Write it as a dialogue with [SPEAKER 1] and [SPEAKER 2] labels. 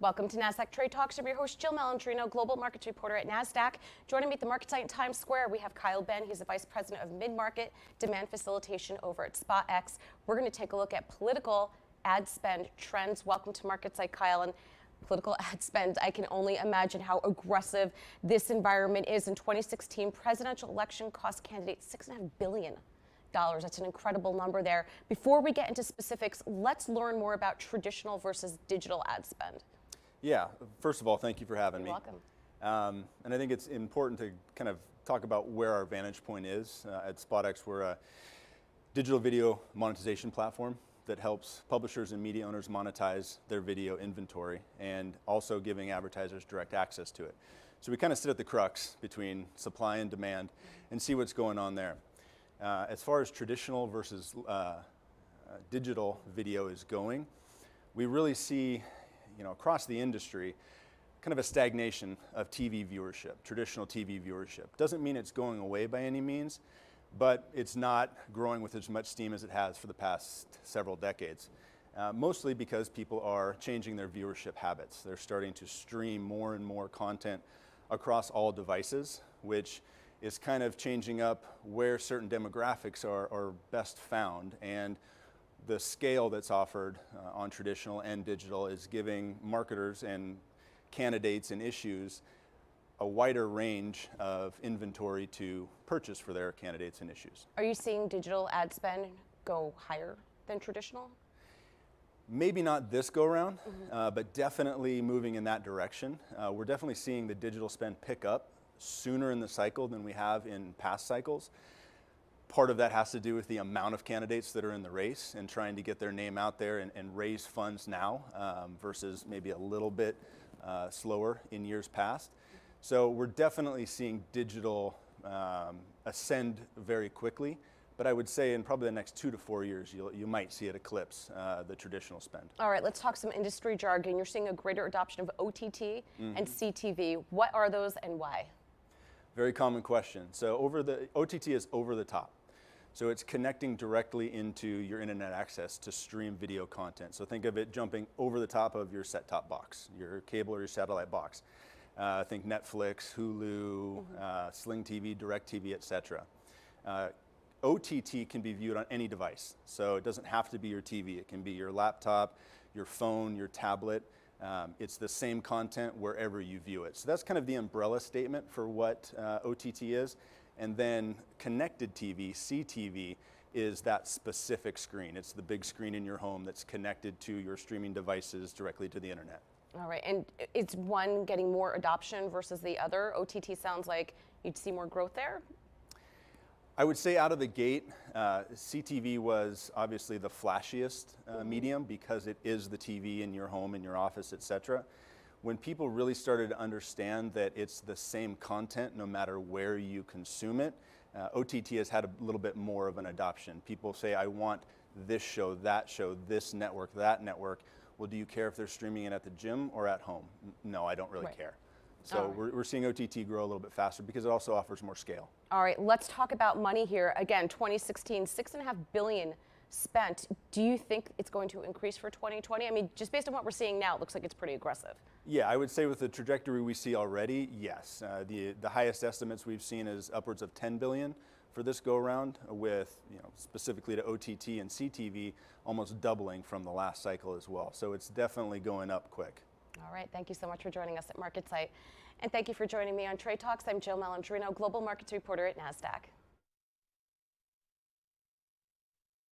[SPEAKER 1] Welcome to Nasdaq Trade Talks. I'm your host, Jill Malandrino, Global Markets Reporter at Nasdaq. Joining me at the market site in Times Square, we have Kyle Ben. He's the Vice President of Mid-Market Demand Facilitation over at SpotX. We're going to take a look at political ad spend trends. Welcome to market site, Kyle. And political ad spend, I can only imagine how aggressive this environment is. In 2016, presidential election cost candidates $6.5 billion. That's an incredible number there. Before we get into specifics, let's learn more about traditional versus digital ad spend.
[SPEAKER 2] Yeah, first of all, thank you for having me.
[SPEAKER 1] You're welcome.
[SPEAKER 2] And I think it's important to kind of talk about where our vantage point is. At SpotX, we're a digital video monetization platform that helps publishers and media owners monetize their video inventory and also giving advertisers direct access to it. So we kind of sit at the crux between supply and demand and see what's going on there. As far as traditional versus digital video is going, we really see, across the industry, kind of a stagnation of TV viewership, traditional TV viewership. Doesn't mean it's going away by any means, but it's not growing with as much steam as it has for the past several decades. Mostly because people are changing their viewership habits. They're starting to stream more and more content across all devices, which is kind of changing up where certain demographics are best found. And the scale that's offered on traditional and digital is giving marketers and candidates and issues a wider range of inventory to purchase for their candidates and issues.
[SPEAKER 1] Are you seeing digital ad spend go higher than traditional?
[SPEAKER 2] Maybe not this go around, but definitely moving in that direction. We're definitely seeing the digital spend pick up sooner in the cycle than we have in past cycles. Part of that has to do with the amount of candidates that are in the race and trying to get their name out there and raise funds now versus maybe a little bit slower in years past. So we're definitely seeing digital ascend very quickly, but I would say in probably the next 2 to 4 years, you might see it eclipse the traditional spend.
[SPEAKER 1] All right, let's talk some industry jargon. You're seeing a greater adoption of OTT and CTV. What are those and why?
[SPEAKER 2] Very common question. So OTT is over the top. So it's connecting directly into your internet access to stream video content. So think of it jumping over the top of your set-top box, your cable or your satellite box. Think Netflix, Hulu, Sling TV, DirecTV, etc. OTT can be viewed on any device. So it doesn't have to be your TV. It can be your laptop, your phone, your tablet. It's the same content wherever you view it. So that's kind of the umbrella statement for what OTT is. And then connected TV, CTV, is that specific screen. It's the big screen in your home that's connected to your streaming devices directly to the internet.
[SPEAKER 1] All right, and is one getting more adoption versus the other? OTT sounds like you'd see more growth there?
[SPEAKER 2] I would say out of the gate, CTV was obviously the flashiest medium because it is the TV in your home, in your office, etc. When people really started to understand that it's the same content no matter where you consume it, OTT has had a little bit more of an adoption. People say, I want this show, this network, that network. Well, do you care if they're streaming it at the gym or at home? No, I don't really care. So we're seeing OTT grow a little bit faster because it also offers more scale.
[SPEAKER 1] All right, let's talk about money here. Again, 2016, $6.5 billion spent. Do you think it's going to increase for 2020? I mean, just based on what we're seeing now, it looks like it's pretty aggressive.
[SPEAKER 2] Yeah, I would say with the trajectory we see already, yes. The highest estimates we've seen is upwards of $10 billion for this go-around, with specifically to OTT and CTV almost doubling from the last cycle as well. So it's definitely going up quick.
[SPEAKER 1] All right, thank you so much for joining us at MarketSite. And thank you for joining me on Trade Talks. I'm Jill Malandrino, Global Markets Reporter at Nasdaq.